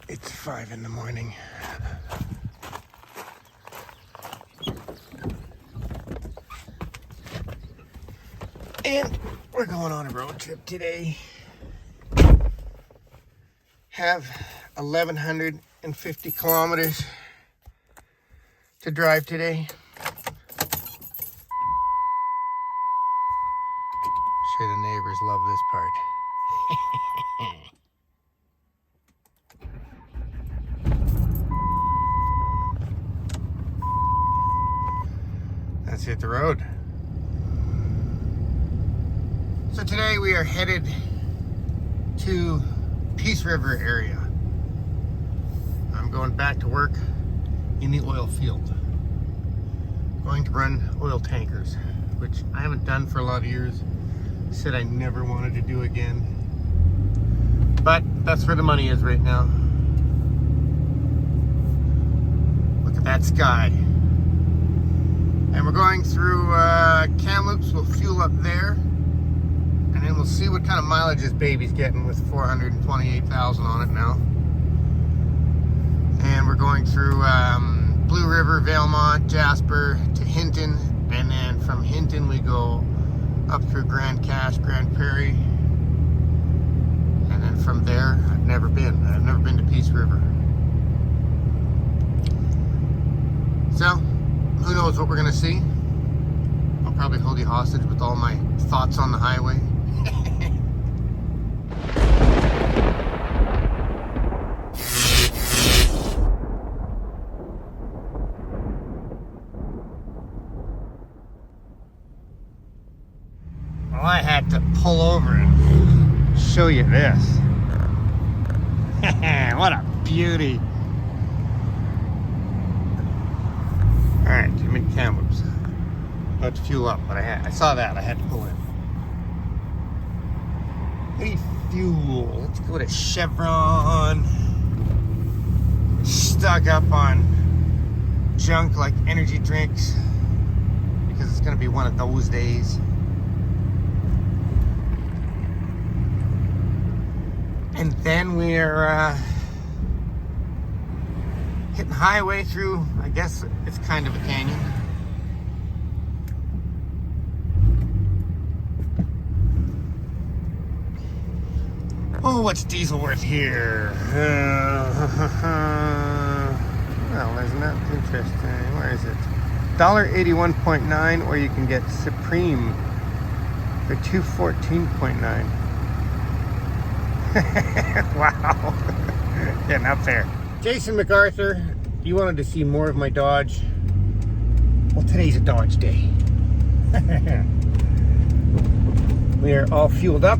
It's 5 in the morning. And we're going on a road trip today. Have 1,150 kilometers to drive today. Sure the neighbors love this part. Let's hit the road. So today we are headed to Peace River area. I'm going back to work in the oil field. Going to run oil tankers, which I haven't done for a lot of years. Said I never wanted to do again. But that's where the money is right now. Look at that sky. And we're going through Kamloops. We'll fuel up there. And then we'll see what kind of mileage this baby's getting with 428,000 on it now. And we're going through Blue River, Valemont, Jasper to Hinton. And then from Hinton we go up through Grand Cache, Grand Prairie. And then from there, I've never been to Peace River. So, who knows what we're gonna see? I'll probably hold you hostage with all my thoughts on the highway. Well, I had to pull over and show you this. What a beauty. Alright, I'm in Kamloops. About to fuel up, but I saw that, I had to pull in. Hey, fuel. Let's go to Chevron. Stock up on junk like energy drinks because it's gonna be one of those days. And then we're hitting the highway through, I guess it's kind of a canyon. Oh, what's diesel worth here? Well, isn't that interesting? Where is it? $1.81.9, or you can get Supreme for $2.14.9. Wow. Getting up there. Jason MacArthur, you wanted to see more of my Dodge. Well, today's a Dodge day. We are all fueled up.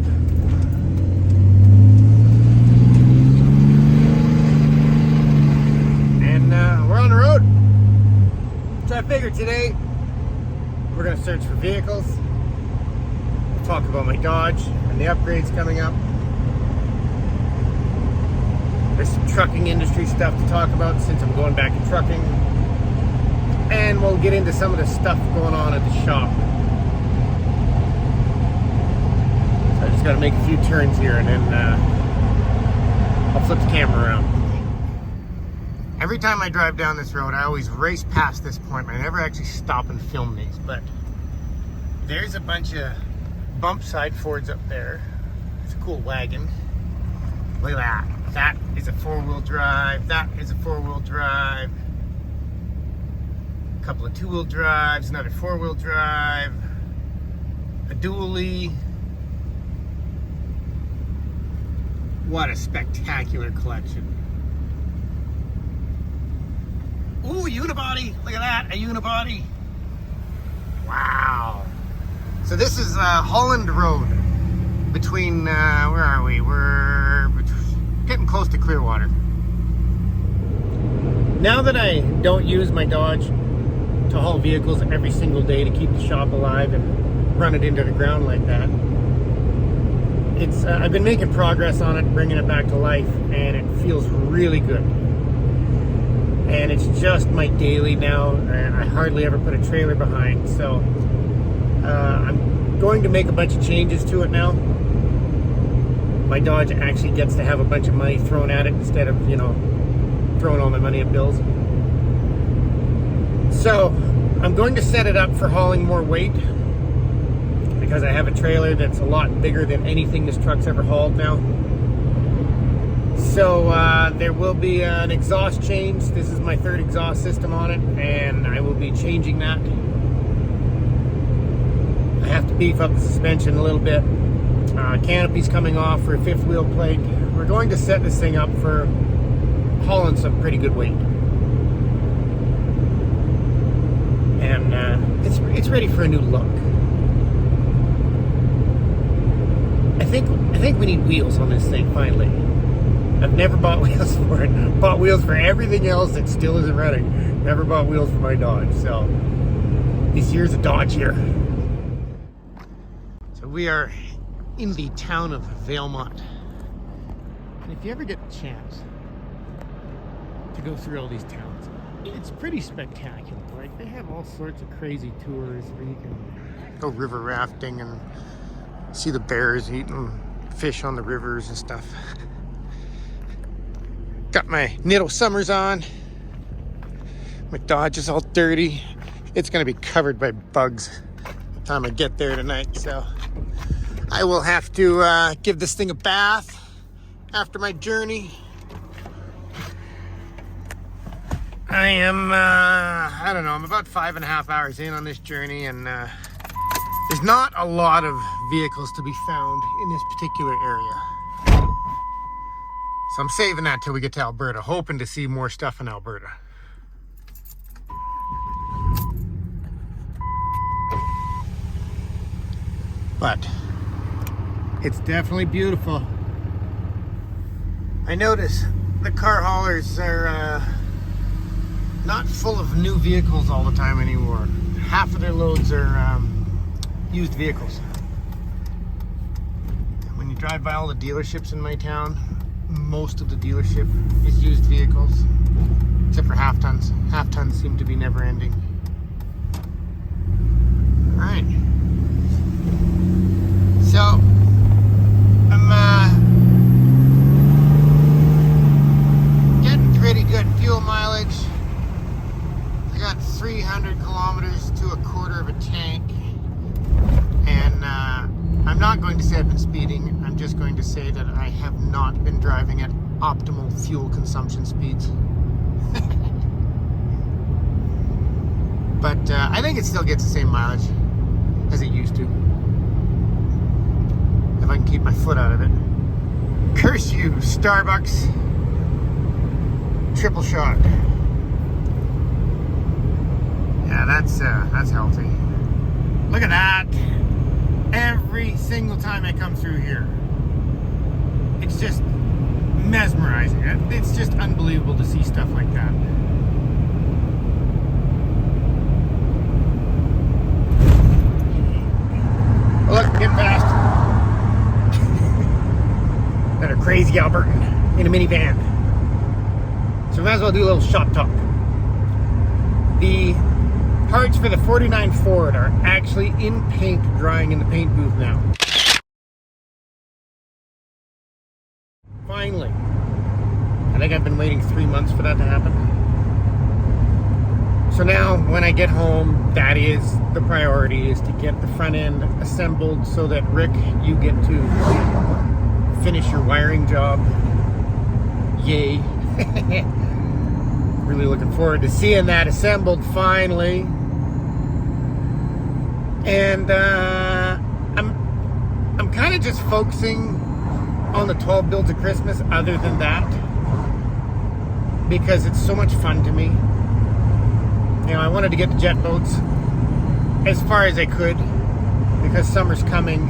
And we're on the road. So I figured today we're going to search for vehicles. We'll talk about my Dodge and the upgrades coming up. There's some trucking industry stuff to talk about since I'm going back to trucking. And we'll get into some of the stuff going on at the shop. So I just got to make a few turns here and then I'll flip the camera around. Every time I drive down this road, I always race past this point. I never actually stop and film these, but there's a bunch of bump side Fords up there. It's a cool wagon. Look at that. That is a four-wheel drive. That is a four-wheel drive. A couple of two-wheel drives. Another four-wheel drive. A dually. What a spectacular collection. Ooh, a unibody. Look at that. A unibody. Wow. So this is Holland Road. Between, where are we? We're getting close to Clearwater. Now that I don't use my Dodge to haul vehicles every single day to keep the shop alive and run it into the ground like that, it's I've been making progress on it, bringing it back to life, and it feels really good. And it's just my daily now, and I hardly ever put a trailer behind, so I'm going to make a bunch of changes to it now. my Dodge actually gets to have a bunch of money thrown at it instead of, you know, throwing all my money at bills. So I'm going to set it up for hauling more weight because I have a trailer that's a lot bigger than anything this truck's ever hauled now. So there will be an exhaust change. This is my third exhaust system on it, and I will be changing that. I have to beef up the suspension a little bit. Canopy's coming off for a fifth wheel plate. We're going to set this thing up for hauling some pretty good weight. And it's ready for a new look. I think we need wheels on this thing finally. I've never bought wheels for it. Bought wheels for everything else that still isn't running. Never bought wheels for my Dodge. So this year's a Dodge year. So we are in the town of Valemont. And if you ever get the chance to go through all these towns, it's pretty spectacular. Like, they have all sorts of crazy tours where you can go river rafting and see the bears eating fish on the rivers and stuff. Got my Knittel Summers on. My Dodge is all dirty. It's gonna be covered by bugs by the time I get there tonight, so I will have to give this thing a bath after my journey. I am, I don't know, I'm about 5.5 hours in on this journey, and there's not a lot of vehicles to be found in this particular area. So I'm saving that till we get to Alberta, hoping to see more stuff in Alberta. But it's definitely beautiful. I notice the car haulers are not full of new vehicles all the time anymore. Half of their loads are used vehicles. When you drive by all the dealerships in my town, most of the dealership is used vehicles, except for half tons. Half tons seem to be never ending. All right. So I'm getting pretty good fuel mileage. I got 300 kilometers to a quarter of a tank, and I'm not going to say I've been speeding. I'm just going to say that I have not been driving at optimal fuel consumption speeds. But I think it still gets the same mileage as it used to, if I can keep my foot out of it. Curse you, Starbucks. Triple shot. Yeah, that's healthy. Look at that. Every single time I come through here, it's just mesmerizing. It's just unbelievable to see stuff like that. Oh, look, get past. That a crazy Albertan in a minivan. So we might as well do a little shop talk. The parts for the 49 Ford are actually in paint, drying in the paint booth now. Finally. I think I've been waiting 3 months for that to happen. So now, when I get home, that is the priority, is to get the front end assembled so that, Rick, you get to finish your wiring job. Yay. Really looking forward to seeing that assembled finally. And I'm kind of just focusing on the 12 builds of Christmas other than that, because it's so much fun to me. You know, I wanted to get the jet boats as far as I could because summer's coming.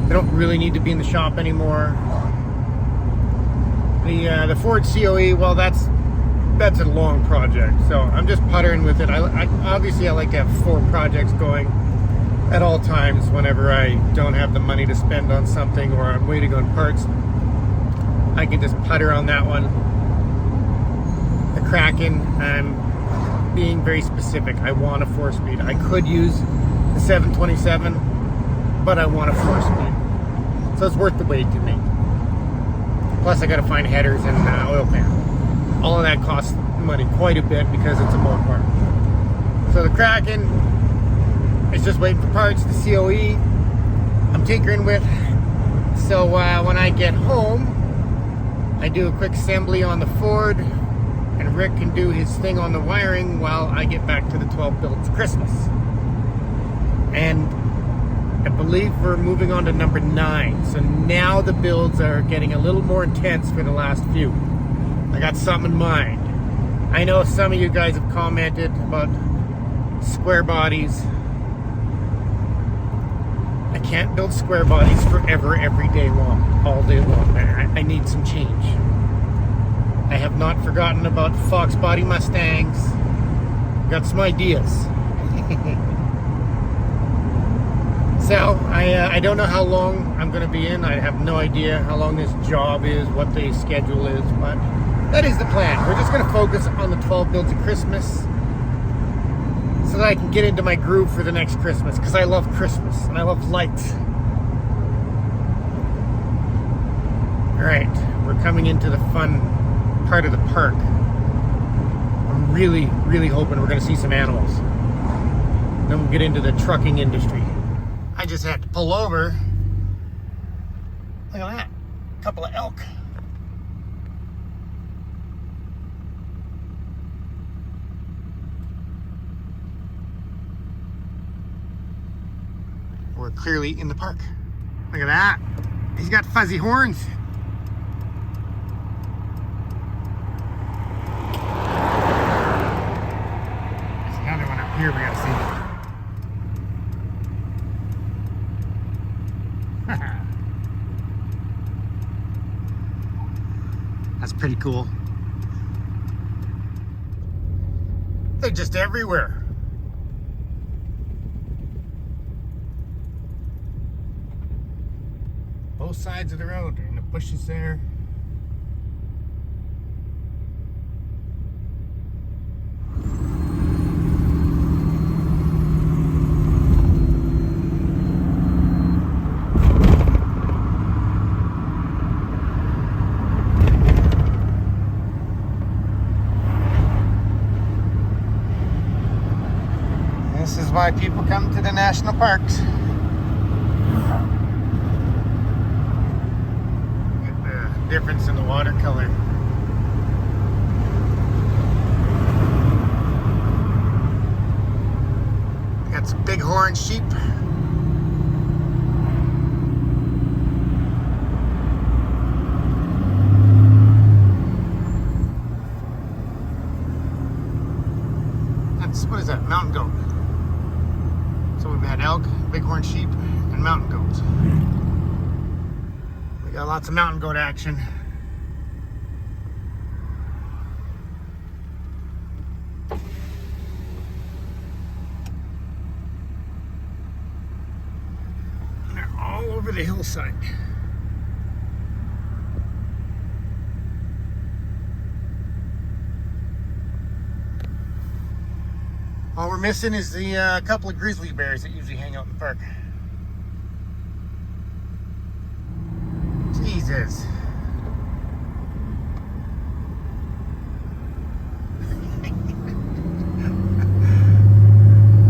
They don't really need to be in the shop anymore. The Ford COE, well, that's a long project, so I'm just puttering with it. I obviously like to have 4 projects going at all times whenever I don't have the money to spend on something or I'm waiting on parts. I can just putter on that one. The Kraken, I'm being very specific. I want a 4-speed. I could use the 727, but I want a 4-speed. So it's worth the wait to me. Plus I gotta find headers and oil pan. All of that costs money quite a bit because it's a Mopar. So the Kraken is just waiting for parts, the COE I'm tinkering with. So when I get home, I do a quick assembly on the Ford, and Rick can do his thing on the wiring while I get back to the 12 builds Christmas. And I believe we're moving on to number 9. So now the builds are getting a little more intense for the last few. I got something in mind. I know some of you guys have commented about square bodies. I can't build square bodies forever, every day long, all day long. I need some change. I have not forgotten about Fox body Mustangs. Got some ideas. So, I don't know how long I'm going to be in. I have no idea how long this job is, what the schedule is, but that is the plan. We're just going to focus on the 12 builds of Christmas so that I can get into my groove for the next Christmas, because I love Christmas and I love lights. Alright, we're coming into the fun part of the park. I'm really, really hoping we're going to see some animals. Then we'll get into the trucking industry. I just had to pull over. Look at that. A couple of elk. We're clearly in the park. Look at that. He's got fuzzy horns. There's another one up here we gotta see. That's pretty cool. They're just everywhere. Both sides of the road, in the bushes there. This is why people come to the national parks. Difference in the watercolor. Got some bighorn sheep. That's, what is that? Mountain goat. So we've had elk, bighorn sheep, and mountain goats. Got lots of mountain goat action. And they're all over the hillside. All we're missing is the couple of grizzly bears that usually hang out in the park. Jesus.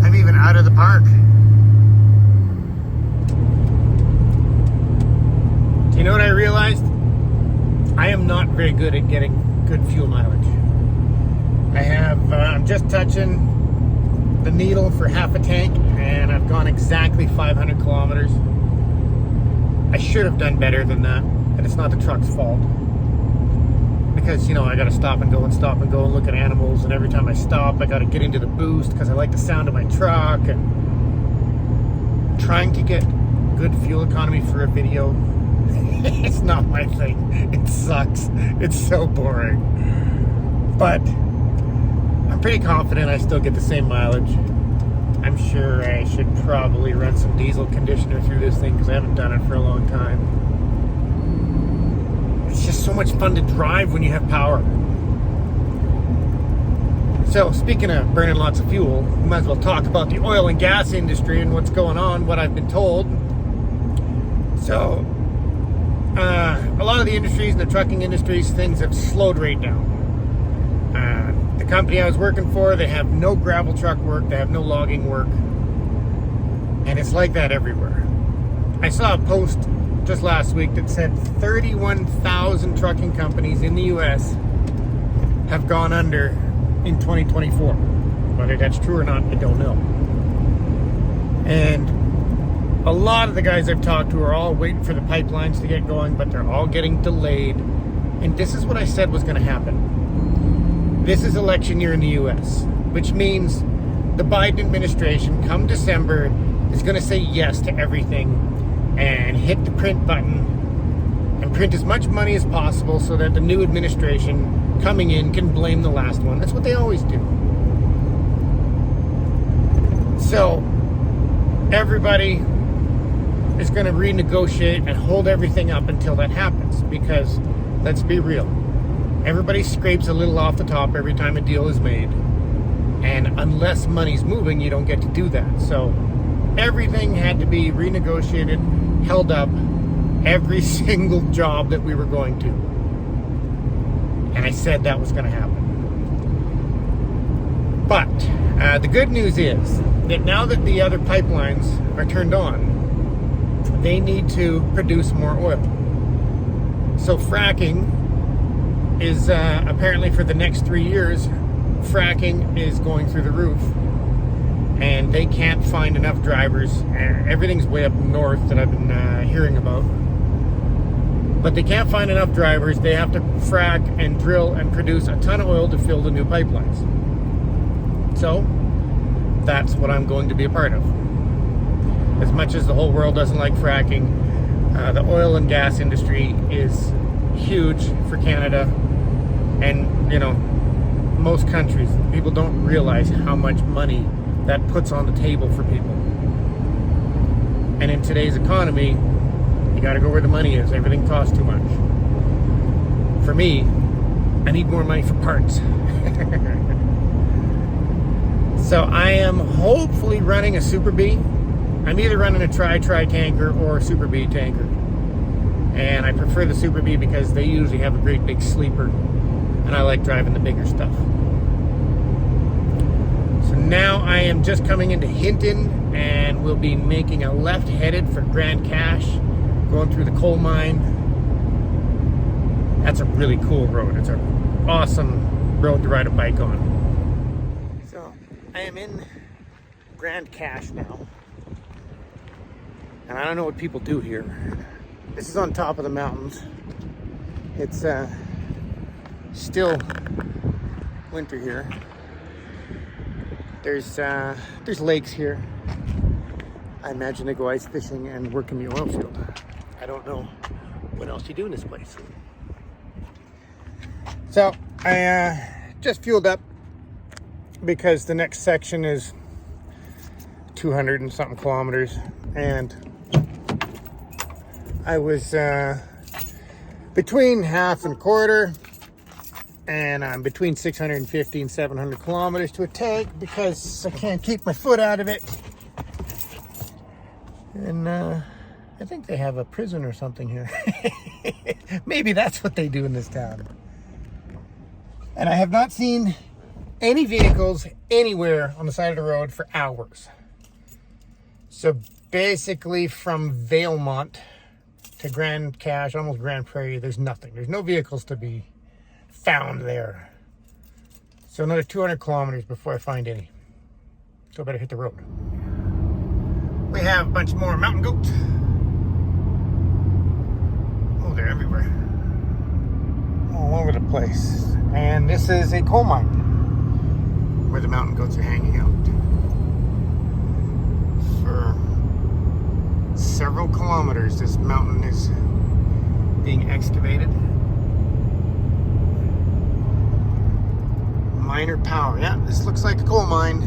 I'm even out of the park. You know what I realized? I am not very good at getting good fuel mileage. I'm just touching the needle for half a tank, and I've gone exactly 500 kilometers. I should have done better than that, and it's not the truck's fault. Because, you know, I gotta stop and go and look at animals, and every time I stop, I gotta get into the boost because I like the sound of my truck, and trying to get good fuel economy for a video, it's not my thing. It sucks. It's so boring. But I'm pretty confident I still get the same mileage. I'm sure I should probably run some diesel conditioner through this thing because I haven't done it for a long time. It's just so much fun to drive when you have power. So, speaking of burning lots of fuel, we might as well talk about the oil and gas industry and what's going on, what I've been told. So, a lot of the industries, in the trucking industries, things have slowed right down. The company I was working for, they have no gravel truck work, they have no logging work, and it's like that everywhere. I saw a post just last week that said 31,000 trucking companies in the US have gone under in 2024. Whether that's true or not, I don't know. And a lot of the guys I've talked to are all waiting for the pipelines to get going, but they're all getting delayed. And this is what I said was going to happen. This is election year in the US, which means the Biden administration, come December, is going to say yes to everything and hit the print button and print as much money as possible so that the new administration coming in can blame the last one. That's what they always do. So everybody is going to renegotiate and hold everything up until that happens, because let's be real, everybody scrapes a little off the top every time a deal is made, and unless money's moving, you don't get to do that. So everything had to be renegotiated, held up, every single job that we were going to. And I said that was going to happen. But the good news is that now that the other pipelines are turned on, they need to produce more oil. So fracking is apparently for the next 3 years, fracking is going through the roof. And they can't find enough drivers. Everything's way up north that I've been hearing about. But they can't find enough drivers. They have to frack and drill and produce a ton of oil to fill the new pipelines. So that's what I'm going to be a part of. As much as the whole world doesn't like fracking, the oil and gas industry is huge for Canada and, you know, most countries. People don't realize how much money that puts on the table for people. And in today's economy, you got to go where the money is. Everything costs too much. For me, I need more money for parts. So I am hopefully running a Super B. I'm either running a Tri tanker or a Super B tanker. And I prefer the Super B because they usually have a great big sleeper. And I like driving the bigger stuff. So now I am just coming into Hinton and we'll be making a left headed for Grand Cache, going through the coal mine. That's a really cool road. It's an awesome road to ride a bike on. So I am in Grand Cache now. And I don't know what people do here. This is on top of the mountains. It's still winter here. There's lakes here. I imagine they go ice fishing and work in the oil field. I don't know what else you do in this place. So I just fueled up because the next section is 200 and something kilometers, and I was between half and quarter, and I'm between 650 and 700 kilometers to a tank because I can't keep my foot out of it. And I think they have a prison or something here. Maybe that's what they do in this town. And I have not seen any vehicles anywhere on the side of the road for hours. So basically from Valemont to Grand Cache, almost Grand Prairie, there's nothing. There's no vehicles to be found there. So another 200 kilometers before I find any. So I better hit the road. We have a bunch more mountain goats. Oh, they're everywhere. All over the place. And this is a coal mine where the mountain goats are hanging out. For several kilometers, this mountain is being excavated. Miner power. Yeah, this looks like a coal mine.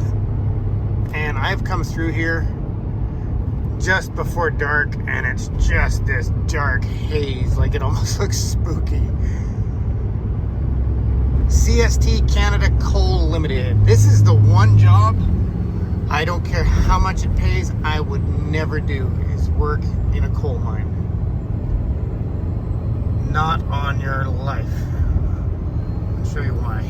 And I've come through here just before dark, and it's just this dark haze, like it almost looks spooky. CST Canada Coal Limited. This is the one job, I don't care how much it pays, I would never do, is work in a coal mine. Not on your life. I'll show you why.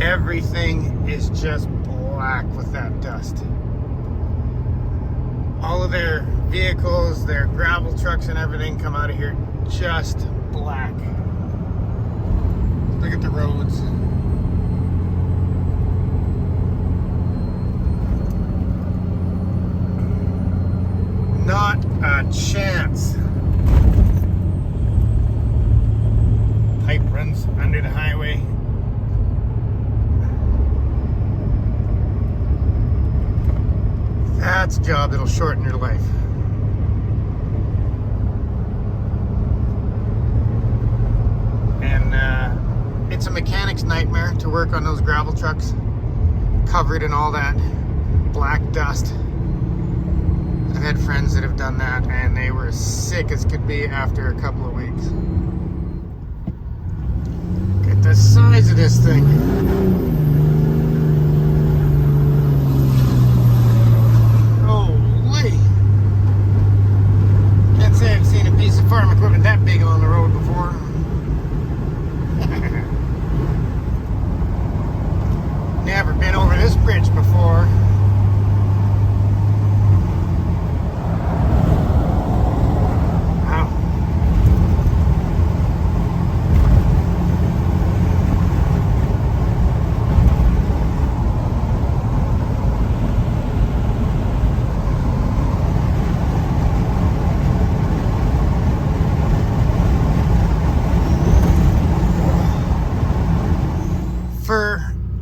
Everything is just black with that dust. All of their vehicles, their gravel trucks and everything come out of here just black. Look at the roads. Not a chance. Pipe runs under the highway. That's a job that'll shorten your life. And it's a mechanic's nightmare to work on those gravel trucks, covered in all that black dust. I've had friends that have done that, and they were as sick as could be after a couple of weeks. Look at the size of this thing. I've seen a piece of farm equipment that big on the road before. Never been over this bridge before. Wow.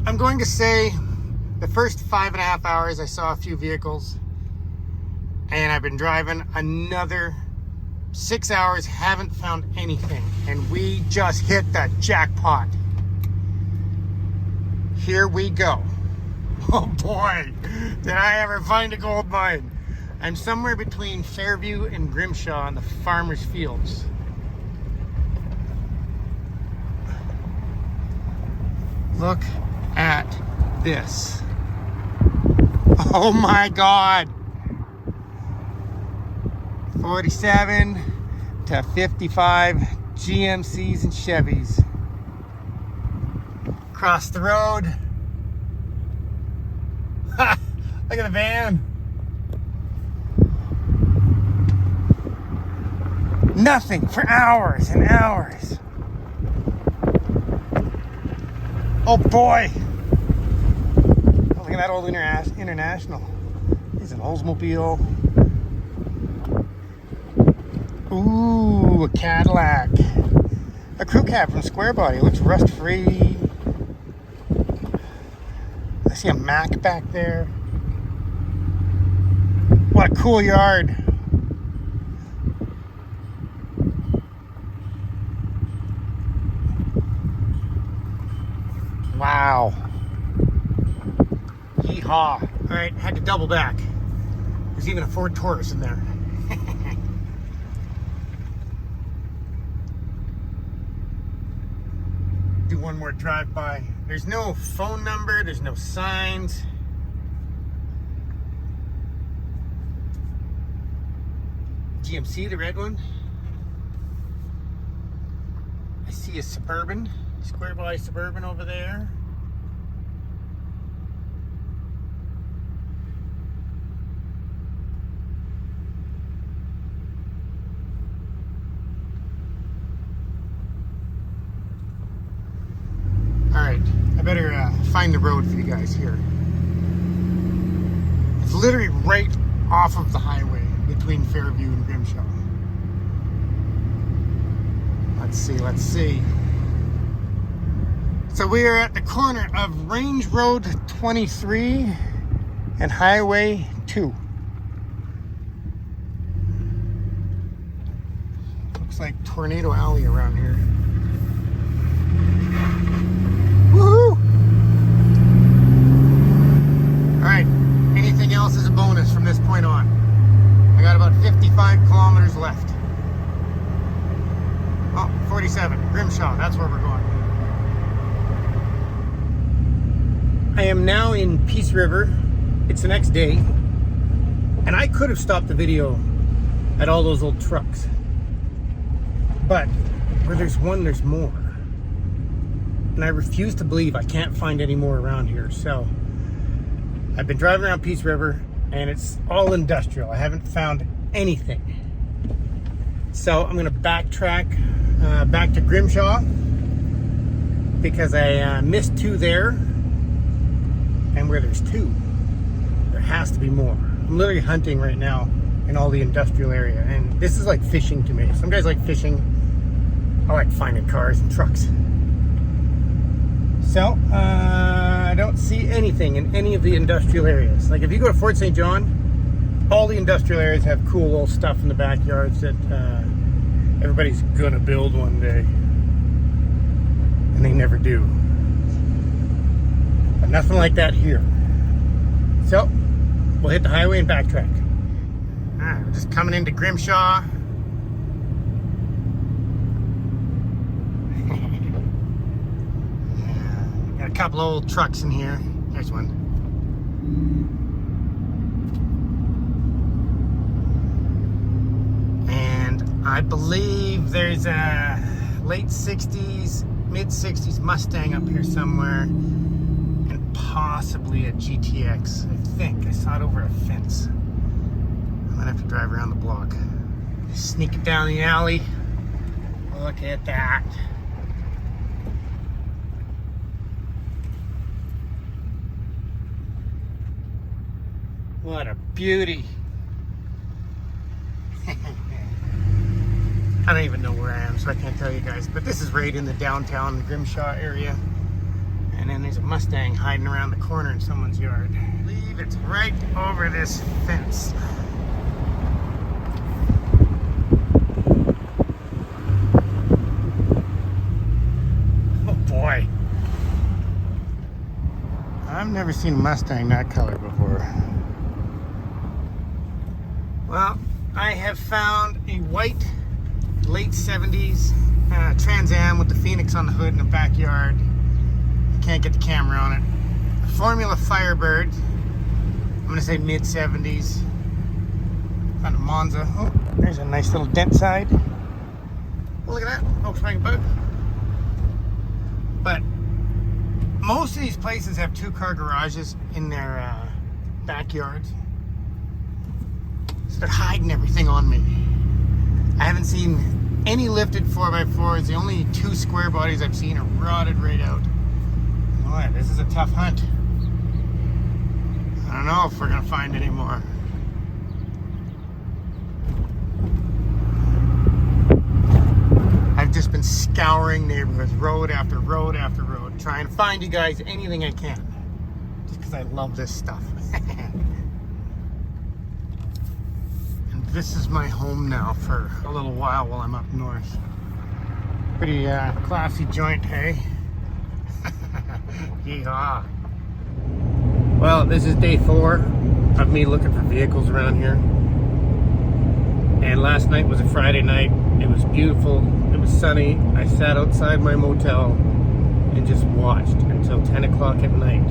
I'm going to say the first 5.5 hours I saw a few vehicles, and I've been driving another 6 hours, haven't found anything, and we just hit the jackpot. Here we go. Oh boy, did I ever find a gold mine. I'm somewhere between Fairview and Grimshaw in the farmers' fields. Look at this. Oh my God. 47 to 55 GMCs and Chevys. Across the road. Ha! Look at the van. Nothing for hours and hours. Oh boy! Oh, look at that old International. There's an Oldsmobile. Ooh, a Cadillac. A crew cab from Square Body. It looks rust free. I see a Mac back there. What a cool yard. Wow. Yeehaw. Alright, had to double back. There's even a Ford Taurus in there. Do one more drive-by. There's no phone number, there's no signs. GMC, the red one. I see a Suburban. Square Body Suburban over there. Alright, I better find the road for you guys here. It's literally right off of the highway between Fairview and Grimshaw. Let's see. So we are at the corner of Range Road 23 and Highway 2. Looks like Tornado Alley around here. Woohoo! Alright, anything else is a bonus from this point on. I got about 55 kilometers left. Oh, 47, Grimshaw, that's where we're going. I am now in Peace River, it's the next day, and I could have stopped the video at all those old trucks, but where there's one, there's more. And I refuse to believe I can't find any more around here. So I've been driving around Peace River, and it's all industrial. I haven't found anything. So I'm gonna backtrack back to Grimshaw, because I missed 2 there, and where there's 2, there has to be more. I'm literally hunting right now in all the industrial area, and this is like fishing to me. Some guys like fishing. I like finding cars and trucks. So I don't see anything in any of the industrial areas. Like if you go to Fort St. John, all the industrial areas have cool old stuff in the backyards that everybody's gonna build one day, and they never do. But nothing like that here. So we'll hit the highway and backtrack. Alright, we're just coming into Grimshaw. Yeah, got a couple old trucks in here. There's one. And I believe there's a late 60s, mid 60s Mustang up here somewhere, and possibly a GTX. I think I saw it over a fence. I'm gonna have to drive around the block. Sneak it down the alley. Look at that. What a beauty. I don't even know where I am, so I can't tell you guys, but this is right in the downtown Grimshaw area. And then there's a Mustang hiding around the corner in someone's yard. I believe it's right over this fence. Oh boy. I've never seen a Mustang that color before. Well, I have found a white late 70s Trans Am with the Phoenix on the hood in the backyard. I can't get the camera on it. A Formula Firebird. I'm gonna say mid 70s. Found a Monza. Oh, there's a nice little dent side. Oh, look at that. Volkswagen Bug. But most of these places have 2-car garages in their backyards. So they're hiding everything on me. I haven't seen any lifted 4x4s. The only 2 square bodies I've seen are rotted right out. Boy, this is a tough hunt. I don't know if we're gonna find any more. I've just been scouring neighborhoods, road after road after road, trying to find you guys anything I can. Just because I love this stuff. And this is my home now for a little while I'm up north. Pretty classy joint, hey? Yeehaw. Well, this is day 4 of me looking for vehicles around here. And last night was a Friday night. It was beautiful. It was sunny. I sat outside my motel and just watched until 10 o'clock at night,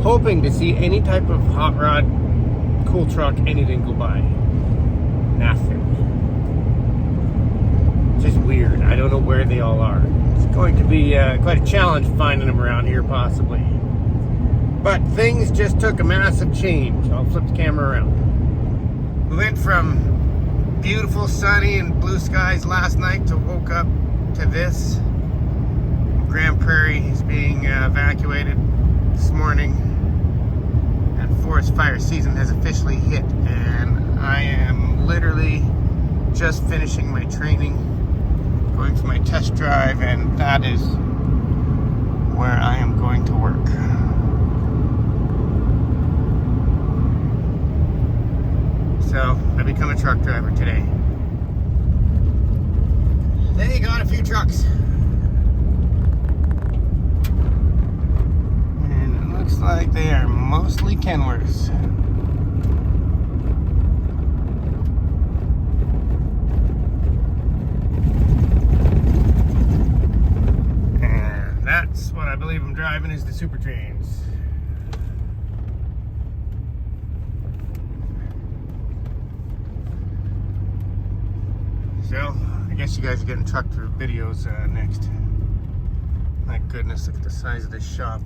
hoping to see any type of hot rod, cool truck, anything go by. Nothing. Just weird. I don't know where they all are. It's going to be quite a challenge finding them around here, possibly. But things just took a massive change. I'll flip the camera around. We went from beautiful, sunny, and blue skies last night to woke up to this. Grand Prairie is being evacuated this morning, and forest fire season has officially hit, and I am literally just finishing my training, going for my test drive, and that is where I am going to work. So I become a truck driver today. They got a few trucks. And it looks like they are mostly Kenworths. And that's what I believe I'm driving, is the Super Trains. So, I guess you guys are getting truck videos next. My goodness, look at the size of this shop.